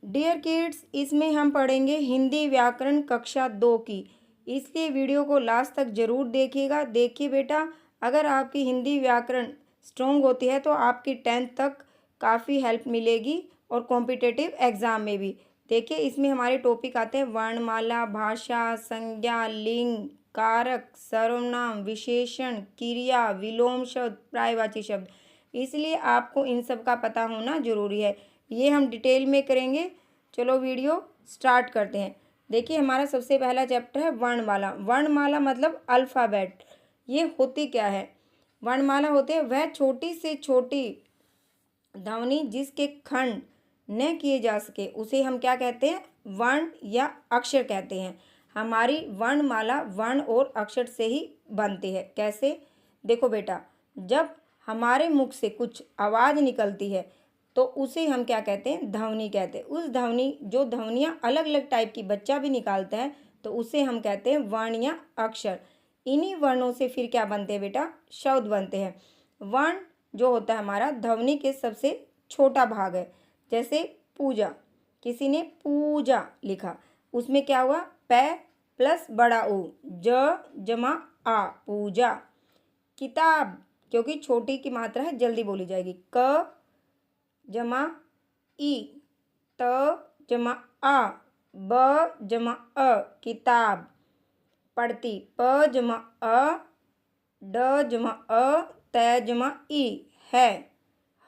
Dear kids, इसमें हम पढ़ेंगे हिंदी व्याकरण कक्षा 2 की। इसलिए वीडियो को लास्ट तक ज़रूर देखिएगा। देखिए बेटा, अगर आपकी हिंदी व्याकरण स्ट्रॉन्ग होती है तो आपकी 10th तक काफ़ी हेल्प मिलेगी और कॉम्पिटिटिव एग्ज़ाम में भी। देखिए, इसमें हमारे टॉपिक आते हैं वर्णमाला, भाषा, संज्ञा, लिंग, कारक, सर्वनाम, विशेषण, क्रिया, विलोम शब्द, पर्यायवाची शब्द। इसलिए आपको इन सब का पता होना ज़रूरी है। ये हम डिटेल में करेंगे। चलो वीडियो स्टार्ट करते हैं। देखिए, हमारा सबसे पहला चैप्टर है वर्णमाला। वर्णमाला मतलब अल्फ़ाबेट। ये होती क्या है? वर्णमाला होते हैं वह छोटी से छोटी ध्वनि जिसके खंड न किए जा सके उसे हम क्या कहते हैं? वर्ण या अक्षर कहते हैं। हमारी वर्णमाला वर्ण और अक्षर से ही बनती है। कैसे? देखो बेटा, जब हमारे मुख से कुछ आवाज़ निकलती है तो उसे हम क्या कहते हैं? ध्वनि कहते हैं। उस ध्वनि जो ध्वनियाँ अलग अलग टाइप की बच्चा भी निकालता है तो उसे हम कहते हैं वर्ण या अक्षर। इन्हीं वर्णों से फिर क्या बनते हैं बेटा? शब्द बनते हैं। वर्ण जो होता है हमारा ध्वनि के सबसे छोटा भाग है। जैसे पूजा, किसी ने पूजा लिखा, उसमें क्या हुआ? पै प्लस बड़ा ऊ, ज जमा आ, पूजा। किताब, क्योंकि छोटी की मात्रा है जल्दी बोली जाएगी, क जमा ई, त जमा आ, ब जमा अ, किताब। पढ़ती, प जमा अ, ड जमा अ, त जमा ई, है,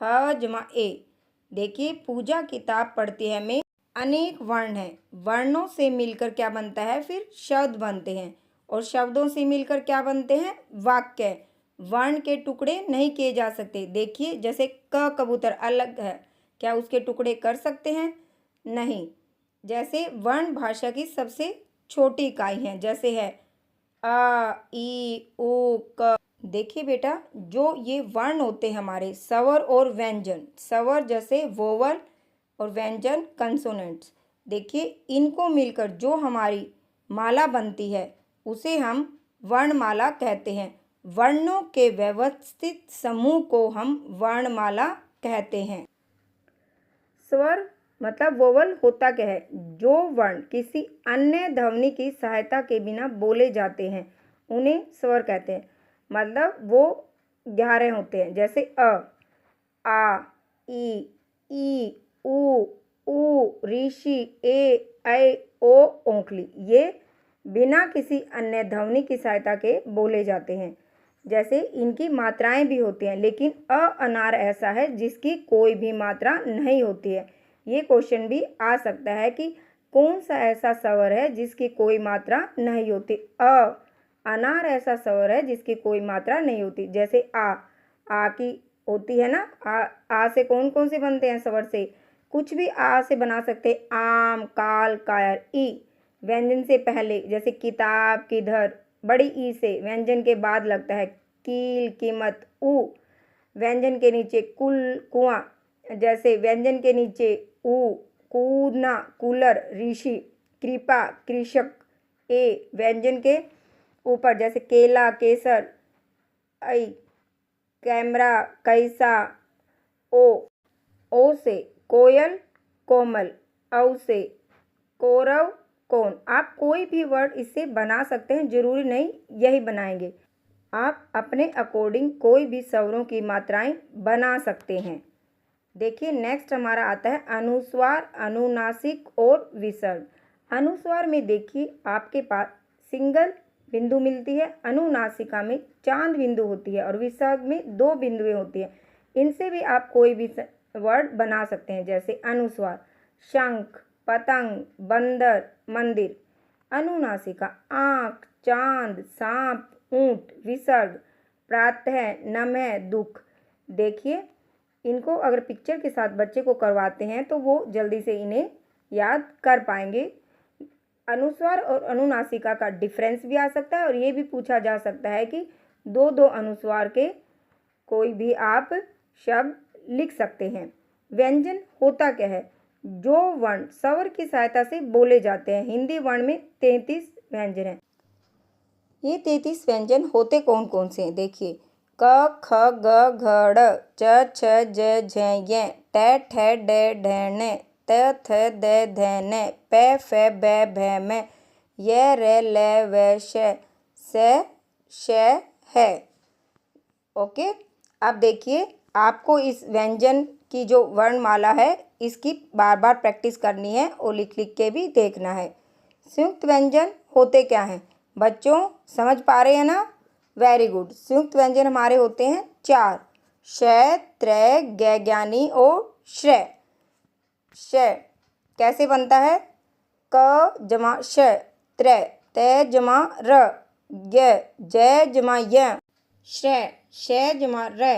ह जमा ए। देखिए, पूजा किताब पढ़ती है में अनेक वर्ण हैं। वर्णों से मिलकर क्या बनता है? फिर शब्द बनते हैं और शब्दों से मिलकर क्या बनते हैं? वाक्य। वर्ण के टुकड़े नहीं किए जा सकते। देखिए, जैसे क कबूतर अलग है, क्या उसके टुकड़े कर सकते हैं? नहीं। जैसे वर्ण भाषा की सबसे छोटी इकाई है, जैसे है आ, ई, उ, क। देखिए बेटा, जो ये वर्ण होते हैं हमारे स्वर और व्यंजन, स्वर जैसे वोवल और व्यंजन कंसोनेंट्स। देखिए, इनको मिलकर जो हमारी माला बनती है उसे हम वर्णमाला कहते हैं। वर्णों के व्यवस्थित समूह को हम वर्णमाला कहते हैं। स्वर मतलब वोवल होता क्या है? जो वर्ण किसी अन्य ध्वनि की सहायता के बिना बोले जाते हैं उन्हें स्वर कहते हैं। मतलब वो 11 होते हैं, जैसे अ, आ, ई, उ, ऋषि, ए, ऐ, ओ, ओंकली। ये बिना किसी अन्य ध्वनि की सहायता के बोले जाते हैं। जैसे इनकी मात्राएं भी होती हैं, लेकिन अ अनार ऐसा है जिसकी कोई भी मात्रा नहीं होती है। ये क्वेश्चन भी आ सकता है कि कौन सा ऐसा स्वर है जिसकी कोई मात्रा नहीं होती? अनार ऐसा स्वर है जिसकी कोई मात्रा नहीं होती। जैसे आ की होती है ना, आ से कौन कौन से बनते हैं? स्वर से कुछ भी आ से बना सकते हैं। आम, काल, कायर। ई व्यंजन से पहले, जैसे किताब, किधर। बड़ी ई से व्यंजन के बाद लगता है, कील, कीमत। उ व्यंजन के नीचे कुल, कुआं। जैसे व्यंजन के नीचे उ, कूदना, कूलर, ऋषि, कृपा, कृषक। ए व्यंजन के ऊपर, जैसे केला, केसर। ऐ कैमरा, कैसा। ओ से कोयल, कोमल। औ से कौरव, कौन। आप कोई भी वर्ड इससे बना सकते हैं, जरूरी नहीं यही बनाएंगे। आप अपने अकॉर्डिंग कोई भी स्वरों की मात्राएं बना सकते हैं। देखिए, नेक्स्ट हमारा आता है अनुस्वार, अनुनासिक और विसर्ग। अनुस्वार में देखिए आपके पास सिंगल बिंदु मिलती है, अनुनासिका में चांद बिंदु होती है और विसर्ग में 2 बिंदुएं होती है। इनसे भी आप कोई भी वर्ड बना सकते हैं। जैसे अनुस्वार, शंख, पतंग, बंदर, मंदिर। अनुनासिका, आँख, चांद, सांप, ऊंट। विसर्ग, प्रातः, नमः, दुख। देखिए, इनको अगर पिक्चर के साथ बच्चे को करवाते हैं तो वो जल्दी से इन्हें याद कर पाएंगे। अनुस्वार और अनुनासिका का डिफरेंस भी आ सकता है और ये भी पूछा जा सकता है कि दो अनुस्वार के कोई भी आप शब्द लिख सकते हैं। व्यंजन होता क्या है? जो वर्ण स्वर की सहायता से बोले जाते हैं। हिंदी वर्ण में 33 व्यंजन हैं। ये 33 व्यंजन होते कौन कौन से हैं? देखिए, क, ख, ग, घ, ड़, च, छ, ज, झ, य, ट, ठ, ड, ढ, ण, त थ द ध न प फ ब भ म य र ल व श है। ओके, अब देखिए आपको इस व्यंजन की जो वर्णमाला है इसकी बार बार प्रैक्टिस करनी है और लिख लिख के भी देखना है। संयुक्त व्यंजन होते क्या हैं बच्चों, समझ पा रहे हैं ना? Very good. संयुक्त व्यंजन हमारे होते हैं 4, श, त्र, ग ज्ञानी और श्र। श कैसे बनता है? क जमा श, त्र त जमा र, ग ज जमा य, श्र श जमा र।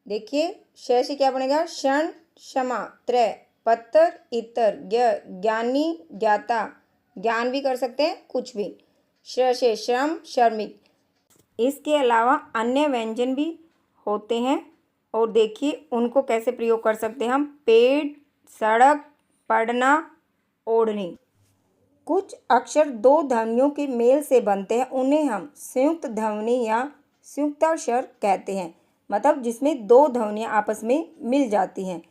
देखिए श से क्या बनेगा? क्षण क्षमा, त्र पत्थर इतर, ज्ञानी ज्ञाता, ज्ञान भी कर सकते हैं कुछ भी, श्र से श्रम श्रमिक। इसके अलावा अन्य व्यंजन भी होते हैं और देखिए उनको कैसे प्रयोग कर सकते हैं हम। पेड़, सड़क, पढ़ना, ओढ़नी। कुछ अक्षर दो ध्वनियों के मेल से बनते हैं, उन्हें हम संयुक्त ध्वनि या संयुक्ताक्षर कहते हैं। मतलब जिसमें दो ध्वनियाँ आपस में मिल जाती हैं।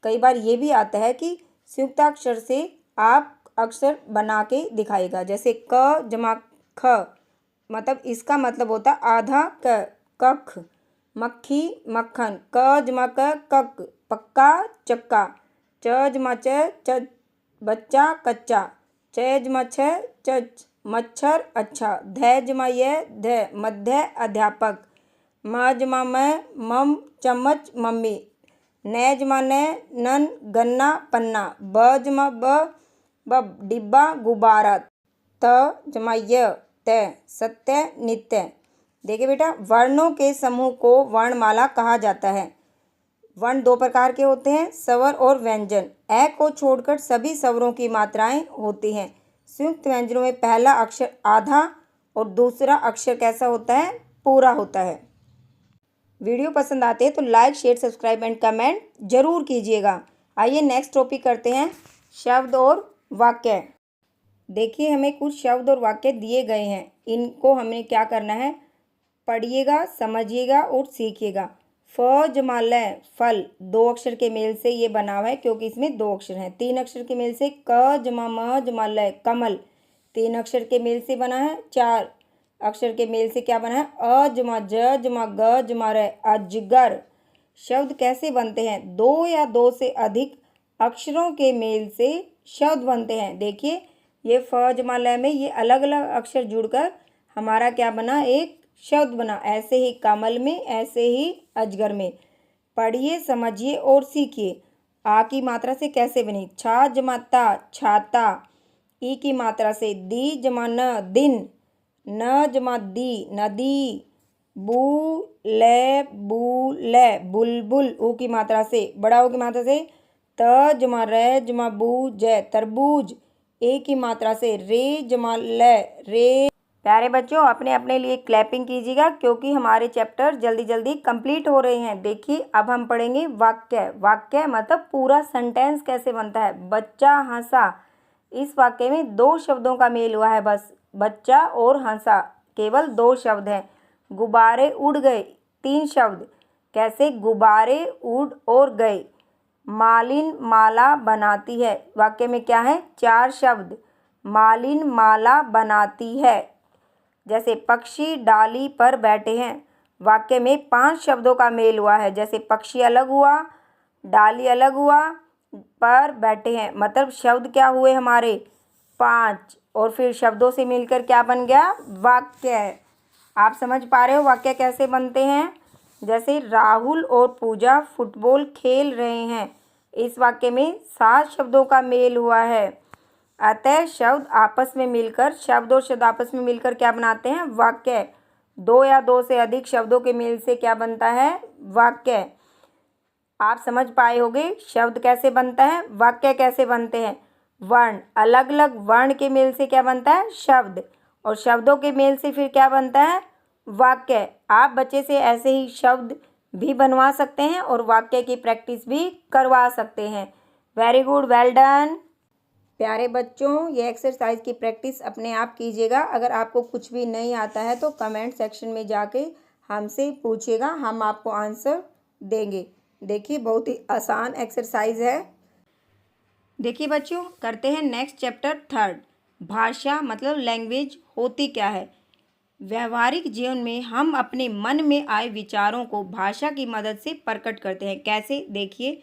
कई बार ये भी आता है कि संयुक्ताक्षर से आप अक्षर बना के दिखाएगा, जैसे क जमा ख, मतलब इसका मतलब होता है आधा क, कख, मक्खी मक्खन, क जमा क कक, पक्का चक्का, च जमा च बच्चा कच्चा, च जमा छ चच, मच्छर अच्छा, ध जमा य ध मध्य अध्यापक, म जमा म मम चम्मच मम्मी, न जमा नन गन्ना पन्ना, ब जमा बब डिब्बा गुब्बारा, त जमा य त सत्य नित्य। देखिए बेटा, वर्णों के समूह को वर्णमाला कहा जाता है। वर्ण दो प्रकार के होते हैं, स्वर और व्यंजन। ए को छोड़कर सभी स्वरों की मात्राएं होती हैं। संयुक्त व्यंजनों में पहला अक्षर आधा और दूसरा अक्षर कैसा होता है? पूरा होता है। वीडियो पसंद आते हैं तो like share subscribe and comment जरूर कीजिएगा। आइए नेक्स्ट टॉपिक करते हैं, शब्द और वाक्य। देखिए हमें कुछ शब्द और वाक्य दिए गए हैं, इनको हमें क्या करना है? पढ़िएगा, समझिएगा और सीखिएगा। फ जमा ल फल, दो अक्षर के मेल से ये बना हुआ है क्योंकि इसमें दो अक्षर हैं। तीन अक्षर के मेल से क जमा म जमा ल कमल, तीन अक्षर के मेल से बना है। चार अक्षर के मेल से क्या बना है? अ जमा ज जमा ग जमा र अजगर। शब्द कैसे बनते हैं? दो या दो से अधिक अक्षरों के मेल से शब्द बनते हैं। देखिए ये फ जमा ल में ये अलग अलग अक्षर जुड़कर हमारा क्या बना? एक शब्द बना। ऐसे ही कमल में, ऐसे ही अजगर में। पढ़िए, समझिए और सीखिए। आ की मात्रा से कैसे बनी? छा जमा ता छाता, ई की मात्रा से दी जमा न दिन, न जमा दी नदी, बू ले बुलबुल, ऊ की मात्रा से, बड़ा ऊ की मात्रा से त जमा र जमा बू जय तरबूज, ए की मात्रा से रे जमा ल रे। प्यारे बच्चों, अपने अपने लिए क्लैपिंग कीजिएगा क्योंकि हमारे चैप्टर जल्दी जल्दी कंप्लीट हो रहे हैं। देखिए अब हम पढ़ेंगे वाक्य। वाक्य मतलब पूरा सेंटेंस कैसे बनता है। बच्चा हंसा, इस वाक्य में दो शब्दों का मेल हुआ है, बस बच्चा और हंसा, केवल दो शब्द हैं। गुब्बारे उड़ गए, तीन शब्द। कैसे? गुब्बारे उड़ और गए। मालिन माला बनाती है, वाक्य में क्या है? चार शब्द। मालिन माला बनाती है। जैसे पक्षी डाली पर बैठे हैं, वाक्य में पांच शब्दों का मेल हुआ है। जैसे पक्षी अलग हुआ, डाली अलग हुआ, पर बैठे हैं, मतलब शब्द क्या हुए हमारे? पांच। और फिर शब्दों से मिलकर क्या बन गया? वाक्य। आप समझ पा रहे हो वाक्य कैसे बनते हैं? जैसे राहुल और पूजा फुटबॉल खेल रहे हैं, इस वाक्य में 7 शब्दों का मेल हुआ है। अतः शब्द आपस में मिलकर, शब्द और शब्द आपस में मिलकर क्या बनाते हैं? वाक्य। दो या दो से अधिक शब्दों के मेल से क्या बनता है? वाक्य। आप समझ पाए होंगे शब्द कैसे बनता है, वाक्य कैसे बनते हैं। वर्ण, अलग अलग वर्ण के मेल से क्या बनता है? शब्द। और शब्दों के मेल से फिर क्या बनता है? वाक्य। आप बच्चे से ऐसे ही शब्द भी बनवा सकते हैं और वाक्य की प्रैक्टिस भी करवा सकते हैं। Very good, well done. प्यारे बच्चों, ये एक्सरसाइज की प्रैक्टिस अपने आप कीजिएगा। अगर आपको कुछ भी नहीं आता है तो कमेंट सेक्शन में जाके हमसे पूछिएगा, हम आपको आंसर देंगे। देखिए बहुत ही आसान एक्सरसाइज है। देखिए बच्चों, करते हैं नेक्स्ट चैप्टर थर्ड। भाषा मतलब लैंग्वेज होती क्या है। व्यवहारिक जीवन में हम अपने मन में आए विचारों को भाषा की मदद से प्रकट करते हैं। कैसे? देखिए,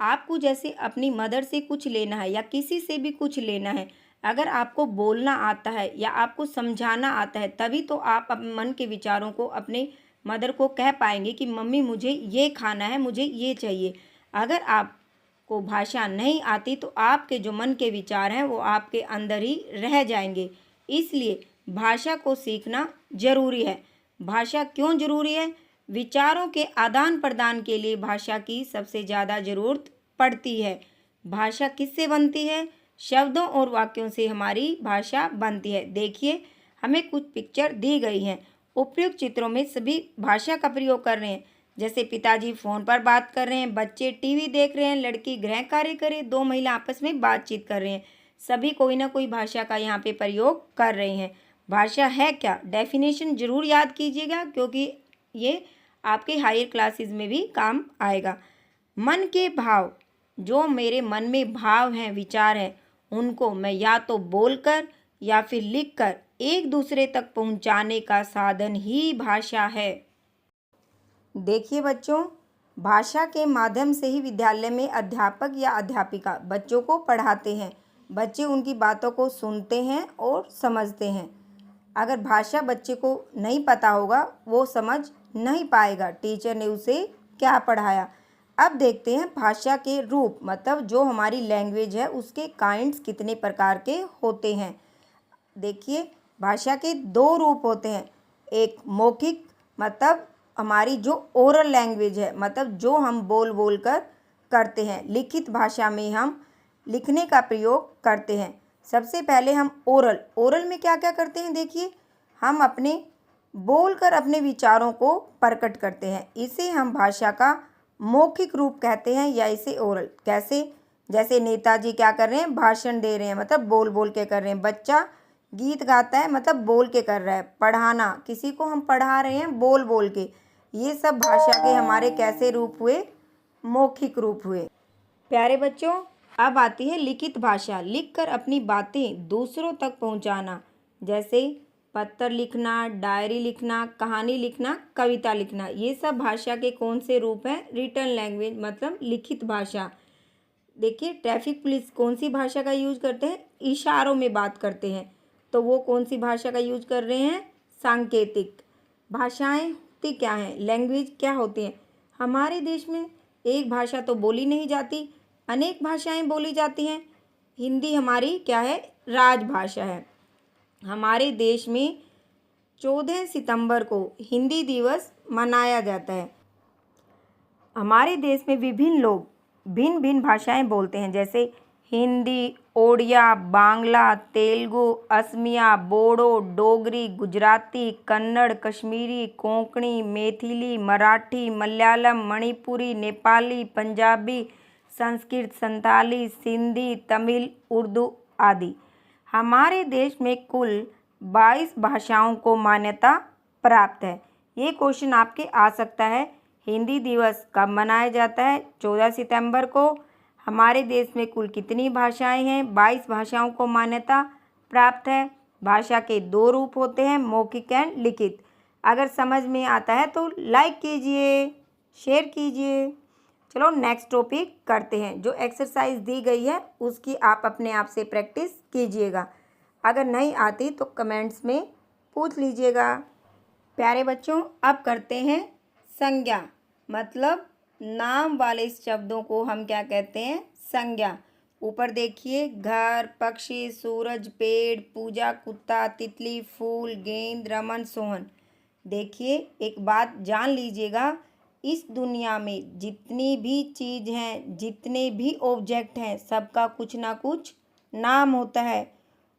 आपको जैसे अपनी मदर से कुछ लेना है या किसी से भी कुछ लेना है, अगर आपको बोलना आता है या आपको समझाना आता है, तभी तो आप अपने मन के विचारों को अपने मदर को कह पाएंगे कि मम्मी मुझे ये खाना है, मुझे ये चाहिए। अगर आपको भाषा नहीं आती तो आपके जो मन के विचार हैं वो आपके अंदर ही रह जाएंगे। इसलिए भाषा को सीखना जरूरी है। भाषा क्यों जरूरी है? विचारों के आदान प्रदान के लिए भाषा की सबसे ज़्यादा ज़रूरत पड़ती है। भाषा किससे बनती है? शब्दों और वाक्यों से हमारी भाषा बनती है। देखिए, हमें कुछ पिक्चर दी गई हैं। उपयुक्त चित्रों में सभी भाषा का प्रयोग कर रहे हैं। जैसे पिताजी फ़ोन पर बात कर रहे हैं, बच्चे टीवी देख रहे हैं, लड़की गृह कार्य करे, दो महिला आपस में बातचीत कर रहे हैं। सभी कोई ना कोई भाषा का यहाँ पे प्रयोग कर रहे हैं। भाषा है क्या? डेफिनेशन जरूर याद कीजिएगा, क्योंकि ये आपके हायर क्लासेस में भी काम आएगा। मन के भाव, जो मेरे मन में भाव हैं, विचार हैं, उनको मैं या तो बोलकर या फिर लिखकर एक दूसरे तक पहुंचाने का साधन ही भाषा है। देखिए बच्चों, भाषा के माध्यम से ही विद्यालय में अध्यापक या अध्यापिका बच्चों को पढ़ाते हैं। बच्चे उनकी बातों को सुनते हैं और समझते हैं। अगर भाषा बच्चे को नहीं पता होगा, वो समझ नहीं पाएगा टीचर ने उसे क्या पढ़ाया। अब देखते हैं भाषा के रूप, मतलब जो हमारी लैंग्वेज है उसके काइंड्स कितने प्रकार के होते हैं। देखिए, भाषा के दो रूप होते हैं। एक मौखिक, मतलब हमारी जो ओरल लैंग्वेज है, मतलब जो हम बोल बोल कर करते हैं। लिखित भाषा में हम लिखने का प्रयोग करते हैं। सबसे पहले हम ओरल में क्या क्या करते हैं? देखिए, हम अपने बोलकर अपने विचारों को प्रकट करते हैं। इसे हम भाषा का मौखिक रूप कहते हैं या इसे ओरल। कैसे? जैसे नेताजी क्या कर रहे हैं? भाषण दे रहे हैं, मतलब बोल बोल के कर रहे हैं। बच्चा गीत गाता है, मतलब बोल के कर रहा है। पढ़ाना, किसी को हम पढ़ा रहे हैं बोल बोल के। ये सब भाषा के हमारे कैसे रूप हुए? मौखिक रूप हुए। प्यारे बच्चों, अब आती है लिखित भाषा। लिखकर अपनी बातें दूसरों तक पहुंचाना, जैसे पत्र लिखना, डायरी लिखना, कहानी लिखना, कविता लिखना। ये सब भाषा के कौन से रूप हैं? रिटन लैंग्वेज, मतलब लिखित भाषा। देखिए, ट्रैफिक पुलिस कौन सी भाषा का यूज करते हैं? इशारों में बात करते हैं, तो वो कौन सी भाषा का यूज कर रहे हैं? सांकेतिक। भाषाएं होती क्या हैं? लैंग्वेज क्या होती हैं? हमारे देश में एक भाषा तो बोली नहीं जाती, अनेक भाषाएं बोली जाती हैं। हिंदी हमारी क्या है? राजभाषा है। हमारे देश में 14 सितंबर को हिंदी दिवस मनाया जाता है। हमारे देश में विभिन्न लोग भिन्न भिन्न भाषाएं बोलते हैं, जैसे हिंदी, ओडिया, बांग्ला, तेलुगु, असमिया, बोडो, डोगरी, गुजराती, कन्नड़, कश्मीरी, कोंकणी, मैथिली, मराठी, मलयालम, मणिपुरी, नेपाली, पंजाबी, संस्कृत, संताली, सिंधी, तमिल, उर्दू आदि। हमारे देश में कुल 22 भाषाओं को मान्यता प्राप्त है। ये क्वेश्चन आपके आ सकता है। हिंदी दिवस कब मनाया जाता है? 14 सितंबर को। हमारे देश में कुल कितनी भाषाएं हैं? 22 भाषाओं को मान्यता प्राप्त है। भाषा के दो रूप होते हैं, मौखिक एंड लिखित। अगर समझ में आता है तो लाइक कीजिए, शेयर कीजिए। चलो नेक्स्ट टॉपिक करते हैं। जो एक्सरसाइज दी गई है उसकी आप अपने आप से प्रैक्टिस कीजिएगा। अगर नहीं आती तो कमेंट्स में पूछ लीजिएगा। प्यारे बच्चों, अब करते हैं संज्ञा, मतलब नाम वाले शब्दों को हम क्या कहते हैं? संज्ञा। ऊपर देखिए, घर, पक्षी, सूरज, पेड़, पूजा, कुत्ता, तितली, फूल, गेंद, रमन, सोहन। देखिए, एक बात जान लीजिएगा, इस दुनिया में जितनी भी चीज़ हैं, जितने भी ऑब्जेक्ट हैं, सबका कुछ ना कुछ नाम होता है।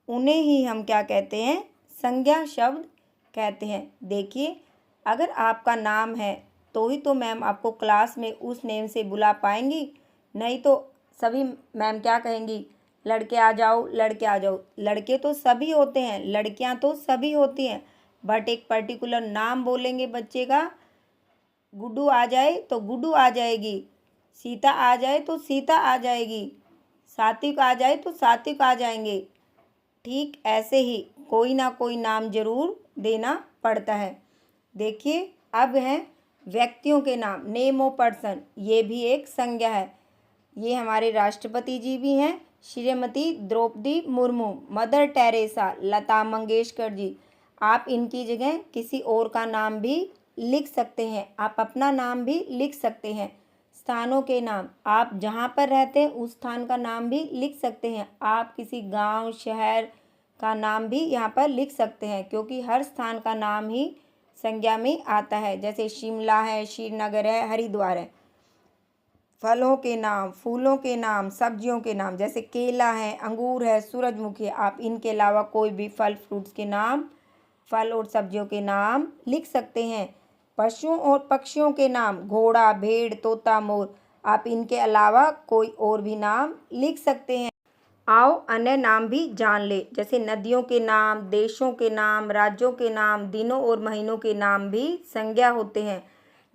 उन्हें ही हम क्या कहते हैं? संज्ञा शब्द कहते हैं। देखिए, अगर आपका नाम है तो ही तो मैम आपको क्लास में उस नेम से बुला पाएंगी, नहीं तो सभी मैम क्या कहेंगी? लड़के आ जाओ, लड़के आ जाओ। लड़के तो सभी होते हैं, लड़कियां तो सभी होती हैं, बट एक पर्टिकुलर नाम बोलेंगे बच्चे का। गुड्डू आ जाए तो गुड्डू आ जाएगी, सीता आ जाए तो सीता आ जाएगी, सात्विक आ जाए तो सात्विक आ जाएंगे। ठीक ऐसे ही कोई ना कोई नाम जरूर देना पड़ता है। देखिए अब हैं व्यक्तियों के नाम, नेम ऑफ पर्सन, ये भी एक संज्ञा है। ये हमारे राष्ट्रपति जी भी हैं, श्रीमती द्रौपदी मुर्मू, मदर टेरेसा, लता मंगेशकर जी। आप इनकी जगह किसी और का नाम भी लिख सकते हैं, आप अपना नाम भी लिख सकते हैं। स्थानों के नाम, आप जहाँ पर रहते हैं उस स्थान का नाम भी लिख सकते हैं। आप किसी गांव शहर का नाम भी यहाँ पर लिख सकते हैं, क्योंकि हर स्थान का नाम ही संज्ञा में आता है। जैसे शिमला है, श्रीनगर है, हरिद्वार है। फलों के नाम, फूलों के नाम, सब्जियों के नाम, जैसे केला है, अंगूर है, सूरजमुखी है। आप इनके अलावा कोई भी फल फ्रूट्स के नाम, फल और सब्जियों के नाम लिख सकते हैं। पशुओं और पक्षियों के नाम, घोड़ा, भेड़, तोता, मोर। आप इनके अलावा कोई और भी नाम लिख सकते हैं। आओ अन्य नाम भी जान ले, जैसे नदियों के नाम, देशों के नाम, राज्यों के नाम, दिनों और महीनों के नाम भी संज्ञा होते हैं।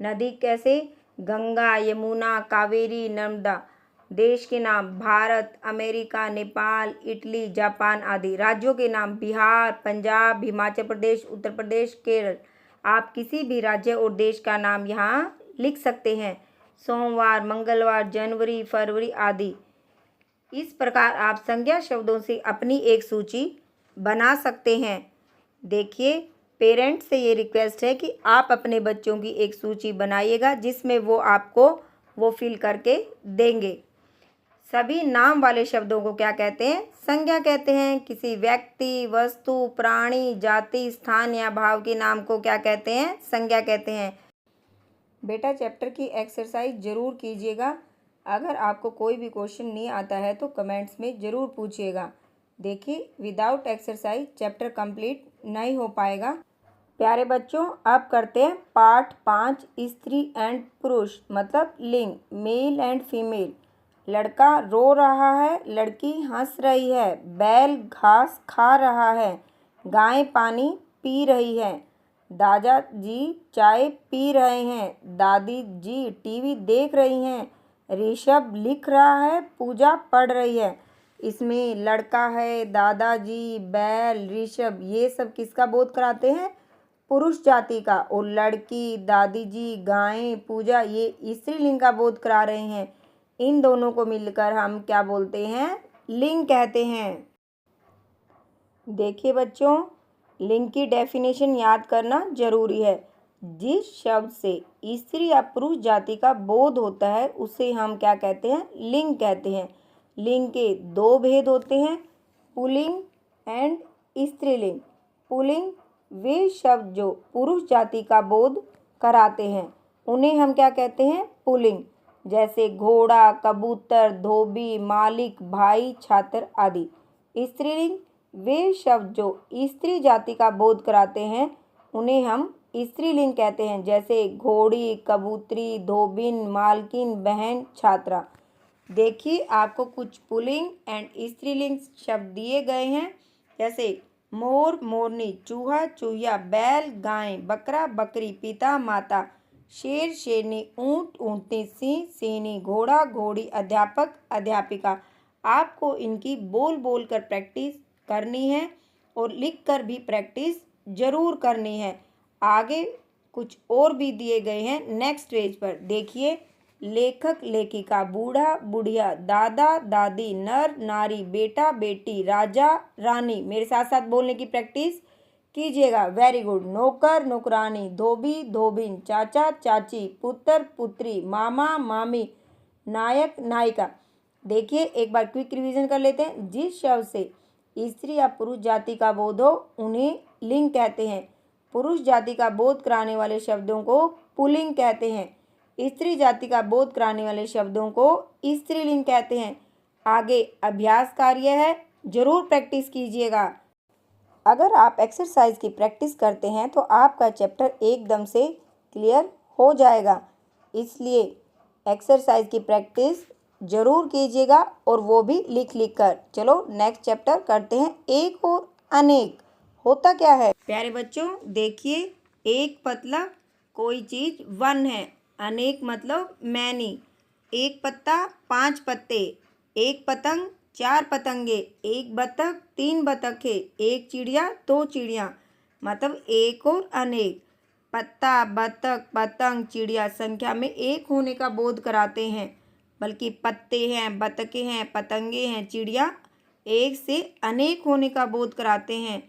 नदी कैसे, गंगा, यमुना, कावेरी, नर्मदा। देश के नाम, Bharat, America, Nepal, Italy, Japan आदि। राज्यों के नाम, बिहार, पंजाब, हिमाचल प्रदेश, उत्तर प्रदेश, केरल। आप किसी भी राज्य और देश का नाम यहाँ लिख सकते हैं। सोमवार, मंगलवार, जनवरी, फरवरी आदि। इस प्रकार आप संज्ञा शब्दों से अपनी एक सूची बना सकते हैं। देखिए पेरेंट्स से ये रिक्वेस्ट है कि आप अपने बच्चों की एक सूची बनाइएगा, जिसमें वो आपको वो फिल करके देंगे। सभी नाम वाले शब्दों को क्या कहते हैं, संज्ञा कहते हैं। किसी व्यक्ति, वस्तु, प्राणी, जाति, स्थान या भाव के नाम को क्या कहते हैं, संज्ञा कहते हैं। बेटा चैप्टर की एक्सरसाइज ज़रूर कीजिएगा। अगर आपको कोई भी क्वेश्चन नहीं आता है तो कमेंट्स में ज़रूर पूछिएगा। देखिए विदाउट एक्सरसाइज चैप्टर कंप्लीट नहीं हो पाएगा। प्यारे बच्चों अब करते हैं पार्ट 5, स्त्री एंड पुरुष मतलब लिंग, मेल एंड फीमेल। लड़का रो रहा है, लड़की हंस रही है, बैल घास खा रहा है, गाय पानी पी रही है, दादाजी चाय पी रहे हैं, दादी जी टीवी देख रही हैं, ऋषभ लिख रहा है, पूजा पढ़ रही है। इसमें लड़का है, दादाजी, बैल, ऋषभ, ये सब किसका बोध कराते हैं, पुरुष जाति का। और लड़की, दादी जी, गायें, पूजा, ये स्त्रीलिंग का बोध करा रहे हैं। इन दोनों को मिलकर हम क्या बोलते हैं, लिंग कहते हैं। देखिए बच्चों लिंग की डेफिनेशन याद करना जरूरी है। जिस शब्द से स्त्री या पुरुष जाति का बोध होता है उसे हम क्या कहते हैं, लिंग कहते हैं। लिंग के दो भेद होते हैं, पुल्लिंग एंड स्त्रीलिंग। पुल्लिंग वे शब्द जो पुरुष जाति का बोध कराते हैं उन्हें हम क्या कहते हैं, पुल्लिंग। जैसे घोड़ा, कबूतर, धोबी, मालिक, भाई, छात्र आदि। स्त्रीलिंग वे शब्द जो स्त्री जाति का बोध कराते हैं उन्हें हम स्त्रीलिंग कहते हैं। जैसे घोड़ी, कबूतरी, धोबिन, मालकिन, बहन, छात्रा। देखिए आपको कुछ पुल्लिंग एंड स्त्रीलिंग शब्द दिए गए हैं, जैसे मोर, मोरनी, चूहा, चूहिया, बैल, गाय, बकरा, बकरी, पिता, माता, शेर, शेरनी, ऊंट, ऊंटनी, सिंह, सिंहनी, घोड़ा, घोड़ी, अध्यापक, अध्यापिका। आपको इनकी बोल बोल कर प्रैक्टिस करनी है और लिख कर भी प्रैक्टिस जरूर करनी है। आगे कुछ और भी दिए गए हैं नेक्स्ट पेज पर। देखिए लेखक, लेखिका, बूढ़ा, बुढ़िया, दादा, दादी, नर, नारी, बेटा, बेटी, राजा, रानी। मेरे साथ साथ बोलने की प्रैक्टिस कीजिएगा। Very good. नौकर, नौकरानी, धोबी, धोबिन, चाचा, चाची, पुत्र, पुत्री, मामा, मामी, नायक, नायिका। देखिए एक बार क्विक रिवीजन कर लेते हैं। जिस शब्द से स्त्री या पुरुष जाति का बोध हो उन्हें लिंग कहते हैं। पुरुष जाति का बोध कराने वाले शब्दों को पुल्लिंग कहते हैं। स्त्री जाति का बोध कराने वाले शब्दों को स्त्रीलिंग कहते हैं। आगे अभ्यास कार्य है, जरूर प्रैक्टिस कीजिएगा। अगर आप एक्सरसाइज की प्रैक्टिस करते हैं तो आपका चैप्टर एकदम से क्लियर हो जाएगा। इसलिए एक्सरसाइज की प्रैक्टिस जरूर कीजिएगा और वो भी लिख लिख कर। चलो नेक्स्ट चैप्टर करते हैं, एक और अनेक। होता क्या है प्यारे बच्चों, देखिए एक मतलब कोई चीज वन है, अनेक मतलब मैनी। एक पत्ता 5 पत्ते, एक पतंग, चार पतंगे, एक बतख, तीन बतखें, एक चिड़िया, दो चिड़िया, मतलब एक और अनेक। पत्ता, बतख, पतंग, चिड़िया संख्या में एक होने का बोध कराते हैं, बल्कि पत्ते हैं, बतखें हैं, पतंगे हैं, चिड़िया एक से अनेक होने का बोध कराते हैं।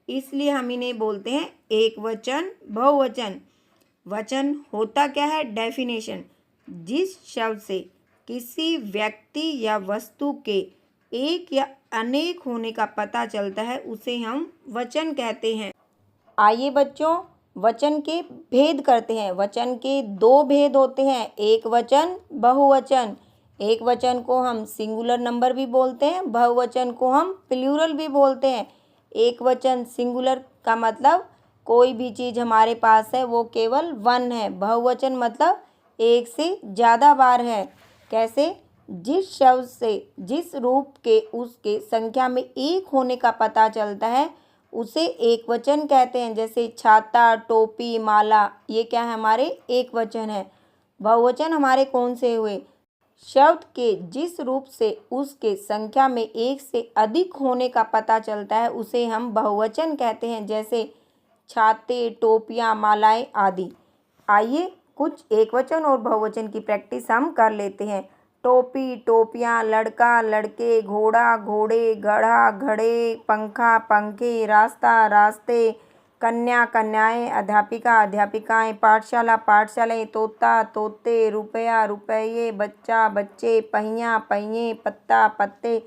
इसलिए हम इन्हें बोलते हैं एक वचन, बहुवचन। वचन होता क्या है? डेफिनेशन, जिस शब्द से किसी व्यक्ति या वस्तु के एक या अनेक होने का पता चलता है उसे हम वचन कहते हैं। आइए बच्चों, वचन के भेद करते हैं। वचन के दो भेद होते हैं, एक वचन, बहुवचन। एक वचन को हम सिंगुलर नंबर भी बोलते हैं, बहुवचन को हम प्लूरल भी बोलते हैं। एक वचन सिंगुलर का मतलब कोई भी चीज़ हमारे पास है वो केवल वन है। बहुवचन मतलब एक से ज़्यादा बार है। कैसे? जिस शब्द से जिस रूप के उसके संख्या में एक होने का पता चलता है उसे एक वचन कहते हैं। जैसे छाता, टोपी, माला, ये क्या है? हमारे एक वचन है। बहुवचन हमारे कौन से हुए? शब्द के जिस रूप से उसके संख्या में एक से अधिक होने का पता चलता है उसे हम बहुवचन कहते हैं। जैसे छाते, टोपियाँ, मालाएं आदि। आइए कुछ एकवचन और बहुवचन की प्रैक्टिस हम कर लेते हैं। टोपी, टोपियाँ, लड़का, लड़के, घोड़ा, घोड़े, घड़ा, घड़े, पंखा, पंखे, रास्ता, रास्ते, कन्या, कन्याएं, अध्यापिका, अध्यापिकाएं, पाठशाला, पाठशालाएं, तोता, तोते, रुपया, रुपये, बच्चा, बच्चे, पहिया, पहिए, पत्ता, पत्ते,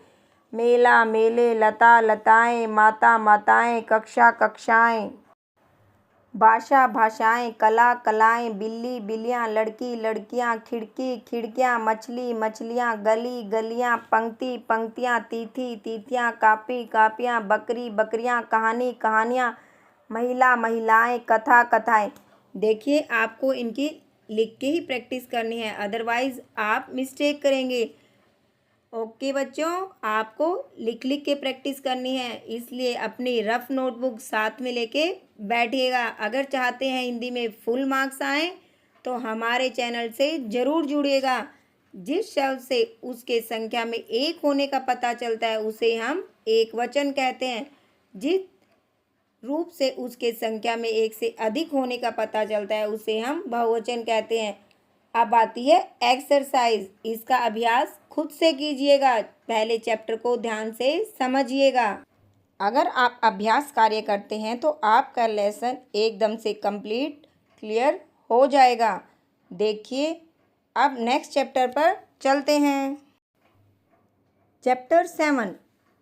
मेला, मेले, लता, लताएं, माता, माताएं, कक्षा, कक्षाएं, भाषा, भाषाएं, कला, कलाएं, बिल्ली, बिल्लियां, लड़की, लड़कियां, खिड़की, खिड़कियां, मछली, मछलियां, गली, गलियां, पंक्ति, पंक्तियां, तिथि, तिथियां, कापी, कापियां, बकरी, बकरियां, कहानी, कहानियां, महिला, महिलाएं, कथा, कथाएं। देखिए, आपको इनकी लिख के ही प्रैक्टिस करनी है, अदरवाइज आप मिस्टेक करेंगे। ओके बच्चों, आपको लिख लिख के प्रैक्टिस करनी है, इसलिए अपनी रफ नोटबुक साथ में लेके बैठिएगा। अगर चाहते हैं हिंदी में फुल मार्क्स आए तो हमारे चैनल से ज़रूर जुड़िएगा। जिस शब्द से उसके संख्या में एक होने का पता चलता है उसे हम एक वचन कहते हैं। जिस रूप से उसके संख्या में एक से अधिक होने का पता चलता है उसे हम बहुवचन कहते हैं। अब आती है एक्सरसाइज। इसका अभ्यास खुद से कीजिएगा, पहले चैप्टर को ध्यान से समझिएगा। अगर आप अभ्यास कार्य करते हैं तो आपका लेसन एकदम से कंप्लीट क्लियर हो जाएगा। देखिए, अब नेक्स्ट चैप्टर पर चलते हैं। चैप्टर 7,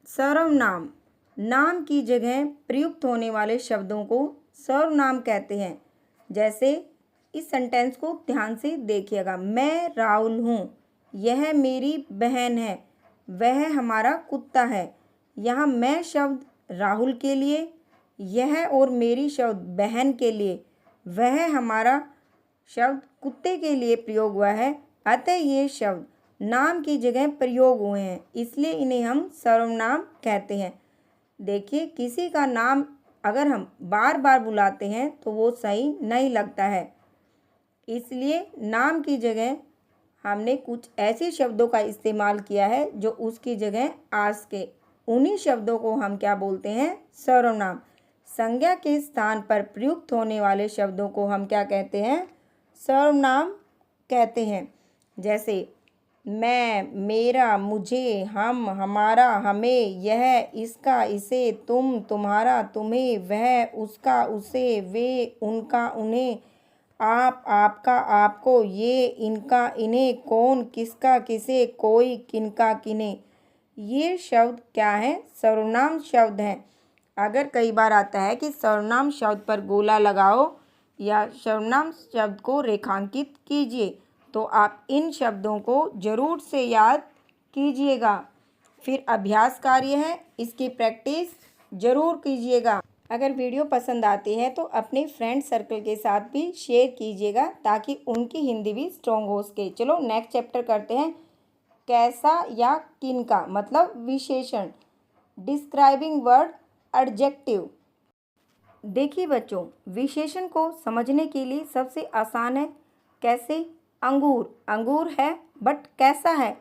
सर्वनाम। नाम की जगह प्रयुक्त होने वाले शब्दों को सर्वनाम कहते हैं। जैसे इस सेंटेंस को ध्यान से देखिएगा। मैं राहुल हूँ, यह मेरी बहन है, वह हमारा कुत्ता है। यहाँ मैं शब्द राहुल के लिए, यह और मेरी शब्द बहन के लिए, वह हमारा शब्द कुत्ते के लिए प्रयोग हुआ है। अतः ये शब्द नाम की जगह प्रयोग हुए हैं, इसलिए इन्हें हम सर्वनाम कहते हैं। देखिए, किसी का नाम अगर हम बार बार बुलाते हैं तो वो सही नहीं लगता है, इसलिए नाम की जगह हमने कुछ ऐसे शब्दों का इस्तेमाल किया है जो उसकी जगह आ सके। उन्हीं शब्दों को हम क्या बोलते हैं? सर्वनाम। संज्ञा के स्थान पर प्रयुक्त होने वाले शब्दों को हम क्या कहते हैं? सर्वनाम कहते हैं। जैसे मैं, मेरा, मुझे, हम, हमारा, हमें, यह, इसका, इसे, तुम, तुम्हारा, तुम्हें, वह, उसका, उसे, वे, उनका, उन्हें, आप, आपका, आपको, ये, इनका, इन्हें, कौन, किसका, किसे, कोई, किनका, किन्हें। ये शब्द क्या है? सर्वनाम शब्द हैं। अगर कई बार आता है कि सर्वनाम शब्द पर गोला लगाओ या सर्वनाम शब्द को रेखांकित कीजिए, तो आप इन शब्दों को ज़रूर से याद कीजिएगा। फिर अभ्यास कार्य है, इसकी प्रैक्टिस ज़रूर कीजिएगा। अगर वीडियो पसंद आती है तो अपने फ्रेंड सर्कल के साथ भी शेयर कीजिएगा ताकि उनकी हिंदी भी स्ट्रॉन्ग हो सके। चलो नेक्स्ट चैप्टर करते हैं। कैसा या किनका मतलब विशेषण। Describing word adjective. देखिए बच्चों, विशेषण को समझने के लिए सबसे आसान है। कैसे? अंगूर, अंगूर है बट कैसा है?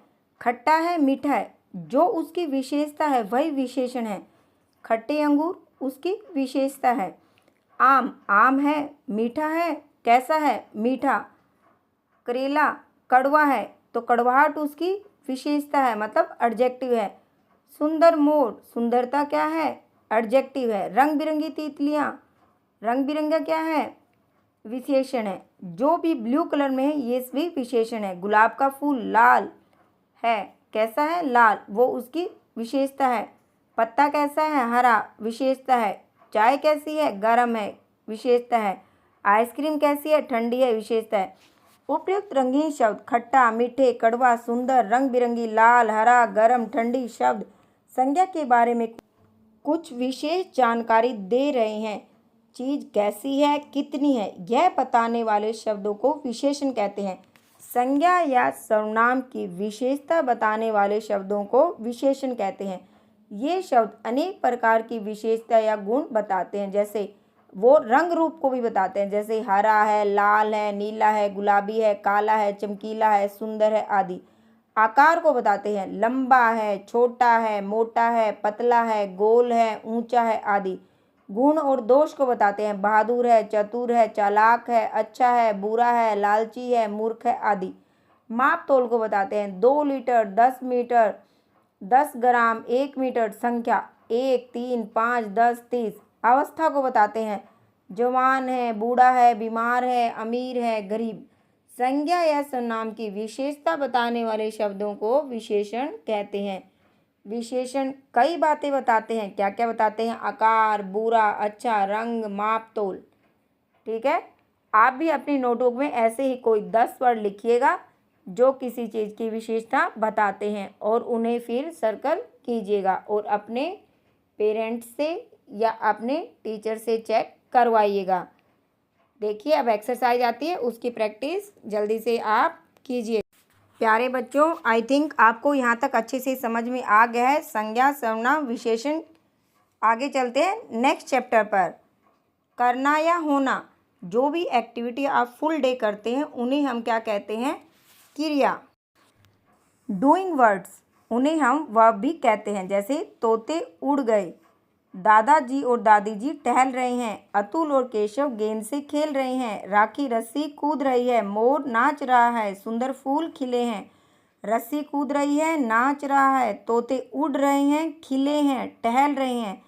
खट्टा है, मीठा है, जो उसकी विशेषता है वही विशेषण है। खट्टे अंगूर उसकी विशेषता है। आम, आम है, मीठा है, कैसा है, मीठा। करेला कड़वा है, तो कड़वाहट उसकी विशेषता है, मतलब एडजेक्टिव है। सुंदर मोर, सुंदरता क्या है, एडजेक्टिव है। रंग बिरंगी तितलियाँ, रंग बिरंगा क्या है, विशेषण है। जो भी ब्लू कलर में है ये भी विशेषण है। गुलाब का फूल लाल है, कैसा है, लाल, वो उसकी विशेषता है। पत्ता कैसा है, हरा, विशेषता है। चाय कैसी है, गर्म है, विशेषता है। आइसक्रीम कैसी है, ठंडी है, विशेषता है। उपयुक्त रंगीन शब्द खट्टा, मीठे, कड़वा, सुंदर, रंग बिरंगी, लाल, हरा, गर्म, ठंडी शब्द संज्ञा के बारे में कुछ विशेष जानकारी दे रहे हैं। चीज़ कैसी है, कितनी है, यह बताने वाले शब्दों को विशेषण कहते हैं। संज्ञा या सर्वनाम की विशेषता बताने वाले शब्दों को विशेषण कहते हैं। ये शब्द अनेक प्रकार की विशेषता या गुण बताते हैं, जैसे वो रंग रूप को भी बताते हैं, जैसे हरा है, लाल है, नीला है, गुलाबी है, काला है, चमकीला है, सुंदर है आदि। आकार को बताते हैं, लंबा है, छोटा है, मोटा है, पतला है, गोल है, ऊंचा है आदि। गुण और दोष को बताते हैं, बहादुर है, चतुर है, चालाक है, अच्छा है, बुरा है, लालची है, मूर्ख है आदि। माप तोल को बताते हैं, 2 लीटर, 10 मीटर, 10 ग्राम, 1 मीटर। संख्या 1, 3, 5, 10, 30। अवस्था को बताते हैं, जवान है, बूढ़ा है, बीमार है, अमीर है, गरीब। संज्ञा या सर्वनाम की विशेषता बताने वाले शब्दों को विशेषण कहते हैं। विशेषण कई बातें बताते हैं, क्या क्या बताते हैं, आकार, बुरा, अच्छा, रंग, माप तोल। ठीक है, आप भी अपनी नोटबुक में ऐसे ही कोई 10 वर्ड लिखिएगा जो किसी चीज़ की विशेषता बताते हैं और उन्हें फिर सर्कल कीजिएगा और अपने पेरेंट्स से या अपने टीचर से चेक करवाइएगा। देखिए अब एक्सरसाइज आती है, उसकी प्रैक्टिस जल्दी से आप कीजिए। प्यारे बच्चों, आई थिंक आपको यहाँ तक अच्छे से समझ में आ गया है संज्ञा, सर्वनाम, विशेषण। आगे चलते हैं नेक्स्ट चैप्टर पर। करना या होना, जो भी एक्टिविटी आप फुल डे करते हैं उन्हें हम क्या कहते हैं, क्रिया। डूइंग वर्ड्स, उन्हें हम वर्ब भी कहते हैं, जैसे तोते उड़ गए, दादाजी और दादी जी टहल रहे हैं, अतुल और केशव गेंद से खेल रहे हैं, राखी रस्सी कूद रही है, मोर नाच रहा है, सुंदर फूल खिले हैं। रस्सी कूद रही है, नाच रहा है, तोते उड़ रहे हैं, खिले हैं, टहल रहे हैं।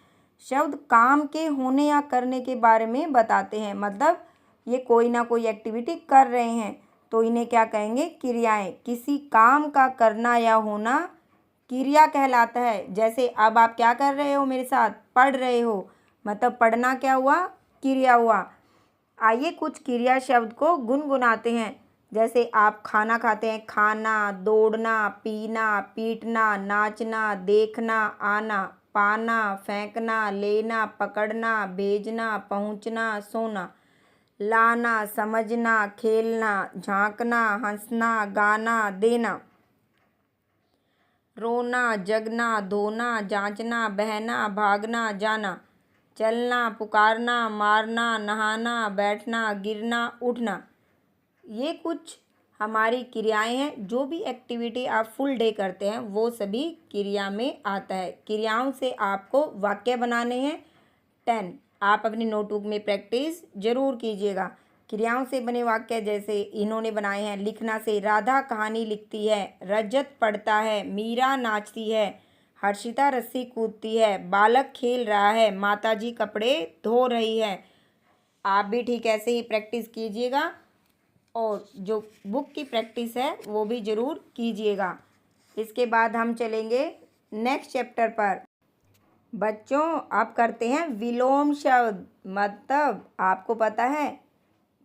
शब्द काम के होने या करने के बारे में बताते हैं, मतलब ये कोई ना कोई एक्टिविटी कर रहे हैं, तो इन्हें क्या कहेंगे, क्रियाएं। किसी काम का करना या होना क्रिया कहलाता है। जैसे अब आप क्या कर रहे हो मेरे साथ, पढ़ रहे हो, मतलब पढ़ना क्या हुआ, क्रिया हुआ। आइए कुछ क्रिया शब्द को गुनगुनाते हैं। जैसे आप खाना खाते हैं, खाना, दौड़ना, पीना, पीटना, नाचना, देखना, आना, पाना, फेंकना, लेना, पकड़ना, भेजना, पहुंचना, सोना। लाना, समझना, खेलना, झांकना, हंसना, गाना, देना। रोना, जगना, धोना, जांचना, बहना, भागना, जाना। चलना, पुकारना, मारना, नहाना, बैठना, गिरना, उठना। ये कुछ हमारी क्रियाएं हैं। जो भी एक्टिविटी आप फुल डे करते हैं वो सभी क्रिया में आता है। क्रियाओं से आपको वाक्य बनाने हैं 10। आप अपनी नोटबुक में प्रैक्टिस जरूर कीजिएगा। क्रियाओं से बने वाक्य जैसे इन्होंने बनाए हैं, लिखना से राधा कहानी लिखती है, रजत पढ़ता है, मीरा नाचती है, हर्षिता रस्सी कूदती है, बालक खेल रहा है, माताजी कपड़े धो रही है। आप भी ठीक ऐसे ही प्रैक्टिस कीजिएगा और जो बुक की प्रैक्टिस है वो भी ज़रूर कीजिएगा। इसके बाद हम चलेंगे नेक्स्ट चैप्टर पर। बच्चों अब करते हैं विलोम शब्द। मतलब आपको पता है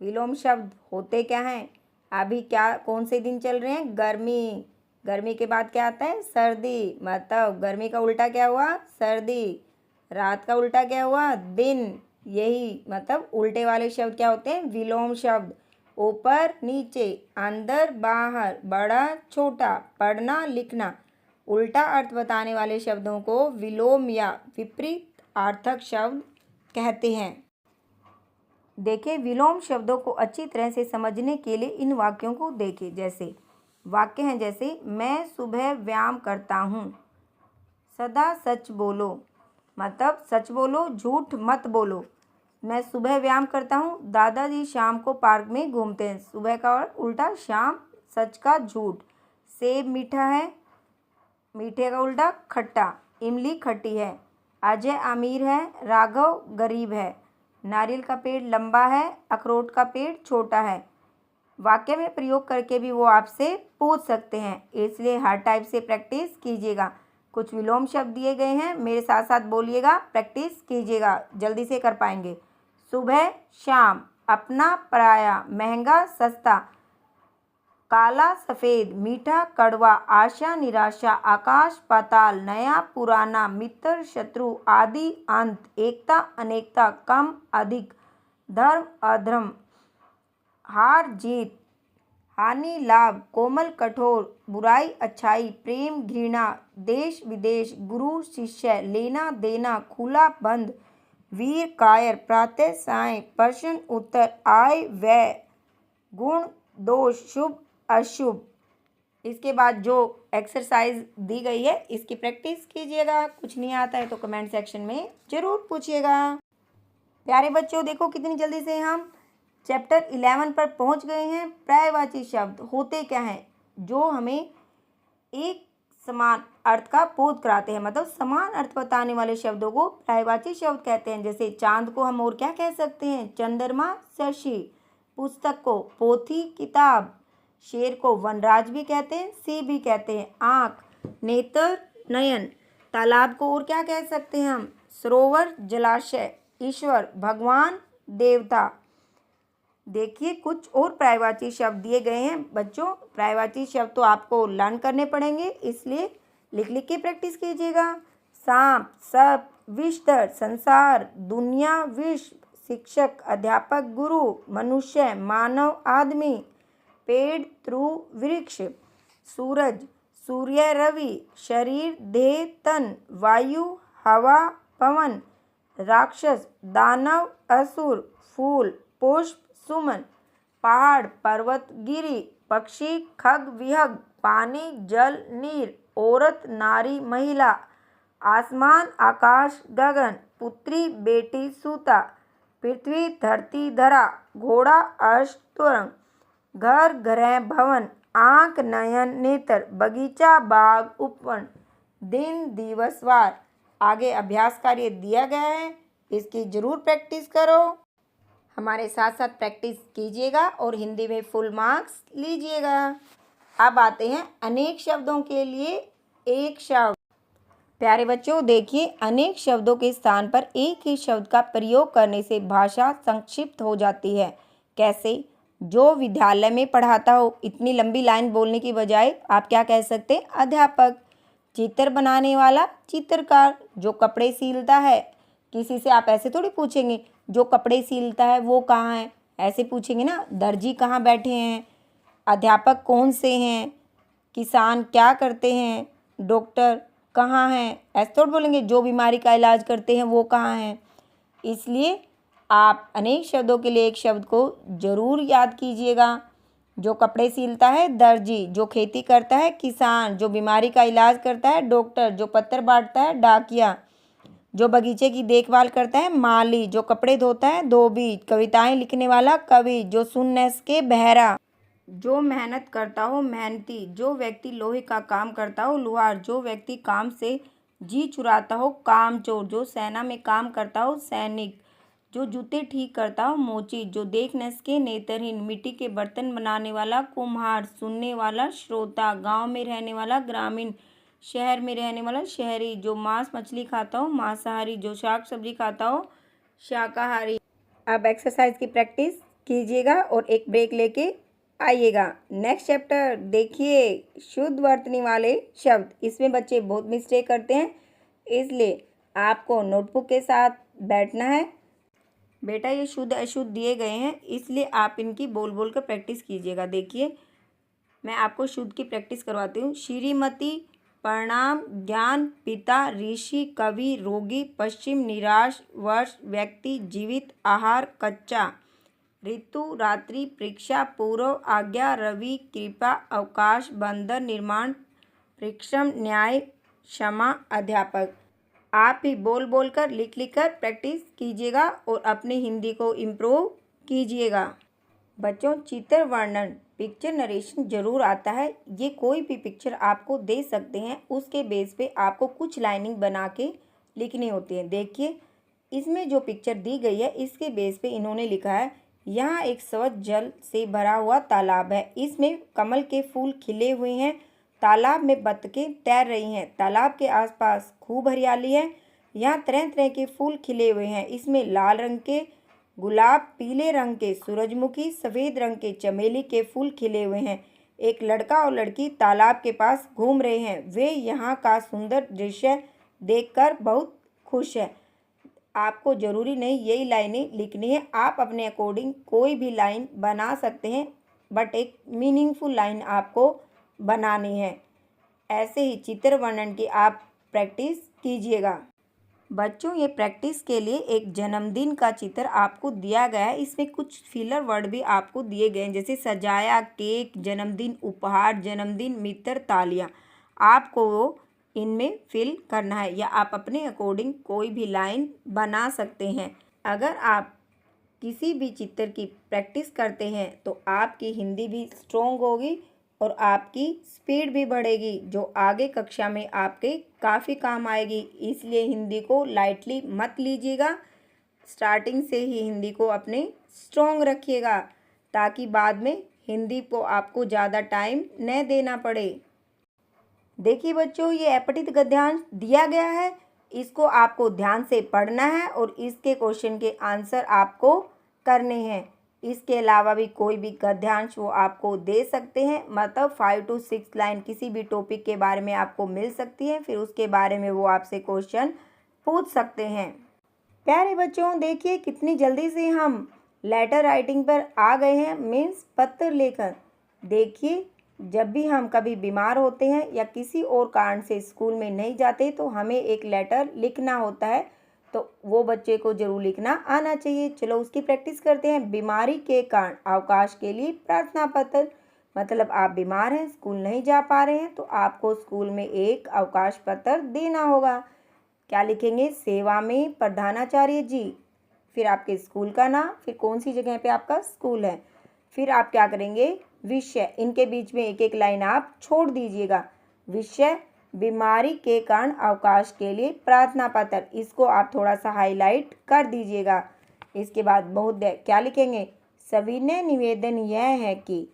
विलोम शब्द होते क्या हैं। अभी क्या कौन से दिन चल रहे हैं, गर्मी। गर्मी के बाद क्या आता है, सर्दी। मतलब गर्मी का उल्टा क्या हुआ, सर्दी। रात का उल्टा क्या हुआ, दिन। यही मतलब उल्टे वाले शब्द क्या होते हैं, विलोम शब्द। ऊपर नीचे, अंदर बाहर, बड़ा छोटा, पढ़ना लिखना। उल्टा अर्थ बताने वाले शब्दों को विलोम या विपरीत अर्थक शब्द कहते हैं। देखिए विलोम शब्दों को अच्छी तरह से समझने के लिए इन वाक्यों को देखें। जैसे वाक्य हैं जैसे मैं सुबह व्यायाम करता हूँ, सदा सच बोलो, मतलब सच बोलो, झूठ मत बोलो। मैं सुबह व्यायाम करता हूँ, दादाजी शाम को पार्क में घूमते हैं। सुबह का उल्टा शाम, सच का झूठ। सेब मीठा है, मीठे का उल्टा खट्टा। इमली खट्टी है, अजय अमीर है, राघव गरीब है। नारियल का पेड़ लंबा है, अखरोट का पेड़ छोटा है। वाक्य में प्रयोग करके भी वो आपसे पूछ सकते हैं, इसलिए हर टाइप से प्रैक्टिस कीजिएगा। कुछ विलोम शब्द दिए गए हैं, मेरे साथ साथ बोलिएगा, प्रैक्टिस कीजिएगा, जल्दी से कर पाएंगे। सुबह शाम, अपना पराया, महंगा सस्ता, काला सफ़ेद, मीठा कड़वा, आशा निराशा, आकाश पाताल, नया पुराना, मित्र शत्रु, आदि अंत, एकता अनेकता, कम अधिक, धर्म अधर्म, हार जीत, हानि लाभ, कोमल कठोर, बुराई अच्छाई, प्रेम घृणा, देश विदेश, गुरु शिष्य, लेना देना, खुला बंद, वीर कायर, प्रातः साय, प्रश्न उत्तर, आय व्यय, गुण दोष, शुभ अशुभ। इसके बाद जो एक्सरसाइज दी गई है इसकी प्रैक्टिस कीजिएगा। कुछ नहीं आता है तो कमेंट सेक्शन में ज़रूर पूछिएगा। प्यारे बच्चों, देखो कितनी जल्दी से हम चैप्टर 11 पर पहुंच गए हैं। पर्यायवाची शब्द होते क्या हैं, जो हमें एक समान अर्थ का बोध कराते हैं, मतलब समान अर्थ बताने वाले शब्दों को पर्यायवाची शब्द कहते हैं। जैसे चांद को हम और क्या कह सकते हैं, चंद्रमा, शशि। पुस्तक को पोथी, किताब। शेर को वनराज भी कहते हैं, सिंह भी कहते हैं। आँख, नेत्र, नयन। तालाब को और क्या कह सकते हैं हम, सरोवर, जलाशय। ईश्वर, भगवान, देवता। देखिए कुछ और पर्यायवाची शब्द दिए गए हैं बच्चों। पर्यायवाची शब्द तो आपको लर्न करने पड़ेंगे, इसलिए लिख लिख के प्रैक्टिस कीजिएगा। सांप, सर्प, विषधर, संसार, दुनिया, विश्व, शिक्षक, अध्यापक, गुरु, मनुष्य, मानव, आदमी। पेड़, ध्रुव, वृक्ष। सूरज, सूर्य, रवि। शरीर, देह, तन। वायु, हवा, पवन। राक्षस, दानव, असुर। फूल, पुष्प, सुमन। पहाड़, पर्वत, गिरी। पक्षी, खग, विहग। पानी, जल, नीर। औरत, नारी, महिला। आसमान, आकाश, गगन। पुत्री, बेटी, सूता। पृथ्वी, धरती, धरा। घोड़ा, अश्व, तुरंग। घर, ग्रह, भवन। आँख, नयन, नेत्र। बगीचा, बाग, उपवन। दिन, दिवस, वार। आगे अभ्यास कार्य दिया गया है, इसकी जरूर प्रैक्टिस करो। हमारे साथ साथ प्रैक्टिस कीजिएगा और हिंदी में फुल मार्क्स लीजिएगा। अब आते हैं अनेक शब्दों के लिए एक शब्द। प्यारे बच्चों, देखिए अनेक शब्दों के स्थान पर एक ही शब्द का प्रयोग करने से भाषा संक्षिप्त हो जाती है। कैसे? जो विद्यालय में पढ़ाता हो, इतनी लंबी लाइन बोलने की बजाय आप क्या कह सकते हैं, अध्यापक। चित्र बनाने वाला, चित्रकार। जो कपड़े सिलता है, किसी से आप ऐसे थोड़ी पूछेंगे जो कपड़े सिलता है वो कहाँ है, ऐसे पूछेंगे ना। दर्जी कहाँ बैठे हैं, अध्यापक कौन से हैं, किसान क्या करते हैं, डॉक्टर कहाँ हैं, ऐसे थोड़ी बोलेंगे। जो बीमारी का इलाज करते हैं वो कहाँ हैं। इसलिए आप अनेक शब्दों के लिए एक शब्द को ज़रूर याद कीजिएगा। जो कपड़े सिलता है, दर्जी। जो खेती करता है, किसान। जो बीमारी का इलाज करता है, डॉक्टर। जो पत्र बांटता है, डाकिया। जो बगीचे की देखभाल करता है, माली। जो कपड़े धोता है, धोबी। कविताएं लिखने वाला, कवि। जो सुन न सके, बहरा। जो मेहनत करता हो, मेहनती। जो व्यक्ति लोहे का काम करता हो, लुहार। जो व्यक्ति काम से जी चुराता हो, कामचोर। जो सेना में काम करता हो, सैनिक। जो जूते ठीक करता हो, मोची। जो देख न सके, नेत्रहीन। मिट्टी के बर्तन बनाने वाला, कुम्हार। सुनने वाला, श्रोता। गांव में रहने वाला, ग्रामीण। शहर में रहने वाला, शहरी। जो मांस मछली खाता हो, मांसाहारी। जो शाक सब्जी खाता हो, शाकाहारी। अब एक्सरसाइज की प्रैक्टिस कीजिएगा और एक ब्रेक लेके आइएगा। नेक्स्ट चैप्टर देखिए, शुद्ध वर्तनी वाले शब्द। इसमें बच्चे बहुत मिस्टेक करते हैं, इसलिए आपको नोटबुक के साथ बैठना है। बेटा ये शुद्ध अशुद्ध दिए गए हैं, इसलिए आप इनकी बोल बोल कर प्रैक्टिस कीजिएगा। देखिए मैं आपको शुद्ध की प्रैक्टिस करवाती हूँ। श्रीमती, प्रणाम, ज्ञान, पिता, ऋषि, कवि, रोगी, पश्चिम, निराश, वर्ष, व्यक्ति, जीवित, आहार, कच्चा, ऋतु, रात्रि, परीक्षा, पूर्व, आज्ञा, रवि, कृपा, अवकाश, बंधन, निर्माण, परिश्रम, न्याय, क्षमा, अध्यापक। आप भी बोल बोल कर लिख लिख कर प्रैक्टिस कीजिएगा और अपनी हिंदी को इम्प्रूव कीजिएगा। बच्चों, चित्र वर्णन पिक्चर नरेशन जरूर आता है। ये कोई भी पिक्चर आपको दे सकते हैं, उसके बेस पे आपको कुछ लाइनिंग बना के लिखनी होती है। देखिए, इसमें जो पिक्चर दी गई है इसके बेस पे इन्होंने लिखा है, यहाँ एक स्वच्छ जल से भरा हुआ तालाब है। इसमें कमल के फूल खिले हुए हैं। तालाब में बतखें तैर रही हैं। तालाब के आसपास खूब हरियाली है। यहाँ तरह तरह के फूल खिले हुए हैं। इसमें लाल रंग के गुलाब, पीले रंग के सूरजमुखी, सफ़ेद रंग के चमेली के फूल खिले हुए हैं। एक लड़का और लड़की तालाब के पास घूम रहे हैं। वे यहाँ का सुंदर दृश्य देखकर बहुत खुश है। आपको ज़रूरी नहीं यही लाइनें लिखनी है, आप अपने अकॉर्डिंग कोई भी लाइन बना सकते हैं, बट एक मीनिंगफुल लाइन आपको बनानी है। ऐसे ही चित्र वर्णन की आप प्रैक्टिस कीजिएगा। बच्चों, ये प्रैक्टिस के लिए एक जन्मदिन का चित्र आपको दिया गया है। इसमें कुछ फिलर वर्ड भी आपको दिए गए हैं, जैसे सजाया, केक, जन्मदिन, उपहार, जन्मदिन, मित्र, तालियां। आपको इनमें फिल करना है या आप अपने अकॉर्डिंग कोई भी लाइन बना सकते हैं। अगर आप किसी भी चित्र की प्रैक्टिस करते हैं तो आपकी हिंदी भी स्ट्रॉन्ग होगी और आपकी स्पीड भी बढ़ेगी, जो आगे कक्षा में आपके काफ़ी काम आएगी। इसलिए हिंदी को लाइटली मत लीजिएगा। स्टार्टिंग से ही हिंदी को अपने स्ट्रॉन्ग रखिएगा, ताकि बाद में हिंदी को आपको ज़्यादा टाइम न देना पड़े। देखिए बच्चों, ये अपठित गद्यांश दिया गया है, इसको आपको ध्यान से पढ़ना है और इसके क्वेश्चन के आंसर आपको करने हैं। इसके अलावा भी कोई भी गद्यांश वो आपको दे सकते हैं, मतलब 5 to 6 लाइन किसी भी टॉपिक के बारे में आपको मिल सकती है, फिर उसके बारे में वो आपसे क्वेश्चन पूछ सकते हैं। प्यारे बच्चों, देखिए कितनी जल्दी से हम लेटर राइटिंग पर आ गए हैं, मीन्स पत्र लेखन। देखिए, जब भी हम कभी बीमार होते हैं या किसी और कारण से स्कूल में नहीं जाते तो हमें एक लेटर लिखना होता है, तो वो बच्चे को जरूर लिखना आना चाहिए। चलो उसकी प्रैक्टिस करते हैं। बीमारी के कारण अवकाश के लिए प्रार्थना पत्र, मतलब आप बीमार हैं, स्कूल नहीं जा पा रहे हैं, तो आपको स्कूल में एक अवकाश पत्र देना होगा। क्या लिखेंगे? सेवा में प्रधानाचार्य जी, फिर आपके स्कूल का नाम, फिर कौन सी जगह पे आपका स्कूल है, फिर आप क्या करेंगे? विषय, इनके बीच में एक एक लाइन आप छोड़ दीजिएगा। विषय, बीमारी के कारण अवकाश के लिए प्रार्थना पत्र, इसको आप थोड़ा सा हाईलाइट कर दीजिएगा। इसके बाद महोदय क्या लिखेंगे? सविनय निवेदन यह है कि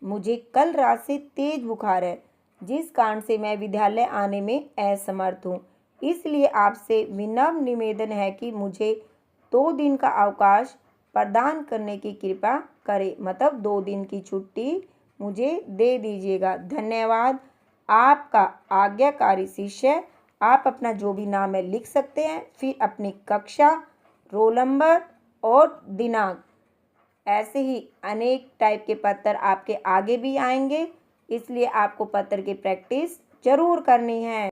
मुझे कल रात से तेज बुखार है, जिस कारण से मैं विद्यालय आने में असमर्थ हूँ, इसलिए आपसे विनम्र निवेदन है कि मुझे 2 दिन का अवकाश प्रदान करने की कृपा करें, मतलब 2 दिन की छुट्टी मुझे दे दीजिएगा। धन्यवाद। आपका आज्ञाकारी शिष्य। आप अपना जो भी नाम है लिख सकते हैं, फिर अपनी कक्षा, रोल नंबर और दिनांक। ऐसे ही अनेक टाइप के पत्र आपके आगे भी आएंगे, इसलिए आपको पत्र की प्रैक्टिस जरूर करनी है।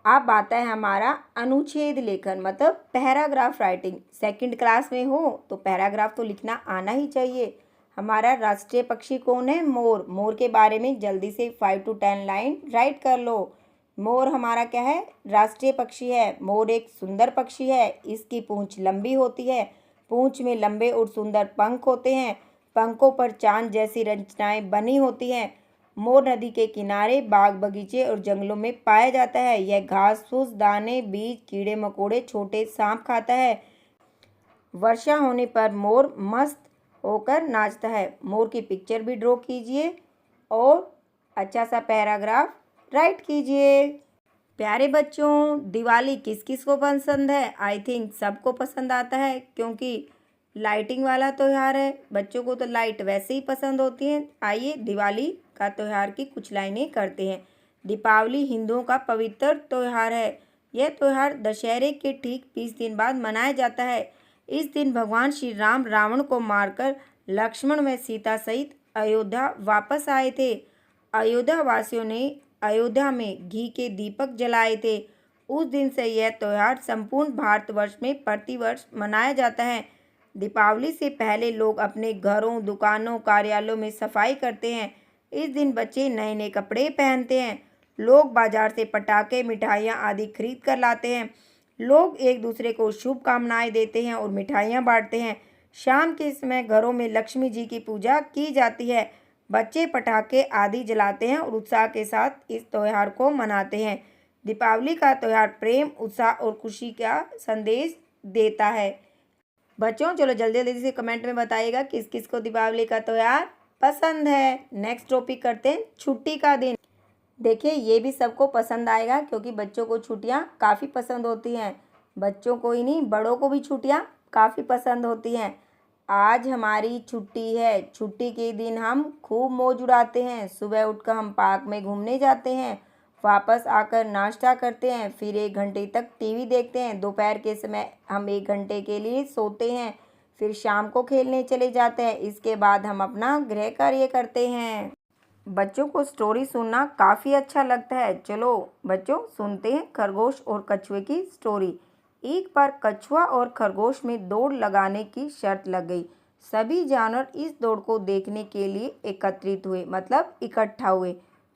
अब आता है हमारा अनुच्छेद लेखन, मतलब पैराग्राफ राइटिंग। सेकंड क्लास में हो तो पैराग्राफ तो लिखना आना ही चाहिए। हमारा राष्ट्रीय पक्षी कौन है? मोर। मोर के बारे में जल्दी से 5 to 10 लाइन राइट कर लो। मोर हमारा क्या है? राष्ट्रीय पक्षी है। मोर एक सुंदर पक्षी है। इसकी पूंछ लंबी होती है। पूंछ में लंबे और सुंदर पंख होते हैं। पंखों पर चांद जैसी रचनाएं बनी होती हैं। मोर नदी के किनारे, बाग बगीचे और जंगलों में पाया जाता है। यह घास फूस, दाने, बीज, कीड़े मकोड़े, छोटे सांप खाता है। वर्षा होने पर मोर मस्त होकर नाचता है। मोर की पिक्चर भी ड्रॉ कीजिए और अच्छा सा पैराग्राफ राइट कीजिए। प्यारे बच्चों, दिवाली किस किस को पसंद है? आई थिंक सबको पसंद आता है, क्योंकि लाइटिंग वाला त्यौहार है। बच्चों को तो लाइट वैसे ही पसंद होती है। आइए दिवाली का त्यौहार की कुछ लाइनें करते हैं। दीपावली हिंदुओं का पवित्र त्यौहार है। यह त्यौहार दशहरे के ठीक 20 दिन बाद मनाया जाता है। इस दिन भगवान श्री राम रावण को मारकर लक्ष्मण व सीता सहित अयोध्या वापस आए थे। अयोध्या वासियों ने अयोध्या में घी के दीपक जलाए थे। उस दिन से यह त्यौहार संपूर्ण भारतवर्ष में प्रतिवर्ष मनाया जाता है। दीपावली से पहले लोग अपने घरों, दुकानों, कार्यालयों में सफाई करते हैं। इस दिन बच्चे नए नए कपड़े पहनते हैं। लोग बाजार से पटाखे, मिठाइयाँ आदि खरीद कर लाते हैं। लोग एक दूसरे को शुभकामनाएं देते हैं और मिठाइयाँ बांटते हैं। शाम के समय घरों में लक्ष्मी जी की पूजा की जाती है। बच्चे पटाखे आदि जलाते हैं और उत्साह के साथ इस त्यौहार को मनाते हैं। दीपावली का त्यौहार प्रेम, उत्साह और खुशी का संदेश देता है। बच्चों चलो जल्दी जल्दी से कमेंट में बताइएगा किस किस को दीपावली का त्यौहार पसंद है। नेक्स्ट टॉपिक करते हैं छुट्टी का दिन। देखिए ये भी सबको पसंद आएगा क्योंकि बच्चों को छुट्टियां काफ़ी पसंद होती हैं। बच्चों को ही नहीं बड़ों को भी छुट्टियां काफ़ी पसंद होती हैं। आज हमारी छुट्टी है। छुट्टी के दिन हम खूब मौज उड़ाते हैं। सुबह उठकर हम पार्क में घूमने जाते हैं। वापस आकर नाश्ता करते हैं। फिर 1 घंटे तक टीवी देखते हैं। दोपहर के समय हम 1 घंटे के लिए सोते हैं। फिर शाम को खेलने चले जाते हैं। इसके बाद हम अपना गृह कार्य करते हैं। बच्चों को स्टोरी सुनना काफ़ी अच्छा लगता है। चलो बच्चों सुनते हैं खरगोश और कछुए की स्टोरी। एक बार कछुआ और खरगोश में दौड़ लगाने की शर्त लग गई। सभी जानवर इस दौड़ को देखने के लिए एकत्रित हुए, मतलब इकट्ठा हुए।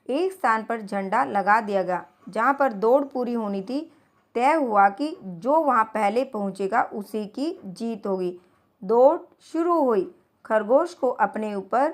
एक स्थान पर झंडा लगा दिया गया जहाँ पर दौड़ पूरी होनी थी। तय हुआ कि जो वहाँ पहले पहुँचेगा उसी की जीत होगी। दौड़ शुरू हुई। खरगोश को अपने ऊपर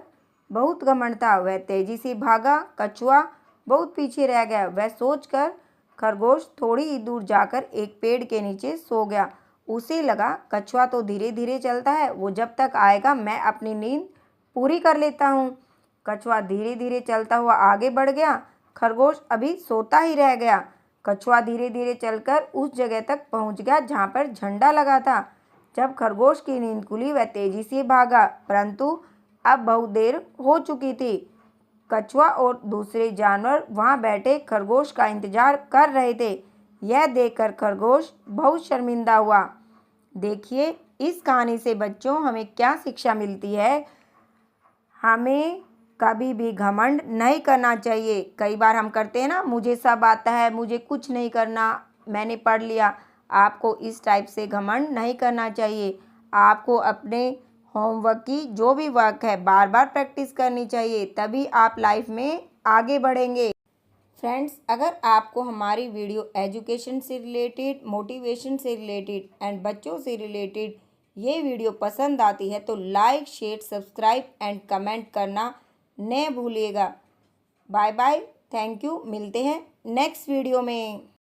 बहुत घमंड था। वह तेजी से भागा। कछुआ बहुत पीछे रह गया। वह सोचकर खरगोश थोड़ी ही दूर जाकर एक पेड़ के नीचे सो गया। उसे लगा कछुआ तो धीरे धीरे चलता है, वो जब तक आएगा मैं अपनी नींद पूरी कर लेता हूँ। कछुआ धीरे धीरे चलता हुआ आगे बढ़ गया। खरगोश अभी सोता ही रह गया। कछुआ धीरे धीरे चलकर उस जगह तक पहुँच गया जहाँ पर झंडा लगा था। जब खरगोश की नींद खुली वह तेजी से भागा, परंतु अब बहुत देर हो चुकी थी। कछुआ और दूसरे जानवर वहां बैठे खरगोश का इंतजार कर रहे थे। यह देखकर खरगोश बहुत शर्मिंदा हुआ। देखिए इस कहानी से बच्चों हमें क्या शिक्षा मिलती है। हमें कभी भी घमंड नहीं करना चाहिए। कई बार हम करते हैं ना, मुझे सब आता है, मुझे कुछ नहीं करना, मैंने पढ़ लिया। आपको इस टाइप से घमंड नहीं करना चाहिए। आपको अपने होमवर्क की जो भी वर्क है बार बार प्रैक्टिस करनी चाहिए, तभी आप लाइफ में आगे बढ़ेंगे। फ्रेंड्स अगर आपको हमारी वीडियो एजुकेशन से रिलेटेड, मोटिवेशन से रिलेटेड एंड बच्चों से रिलेटेड ये वीडियो पसंद आती है तो like, share, subscribe and comment करना न भूलिएगा। Bye bye, thank you. मिलते हैं नेक्स्ट वीडियो में।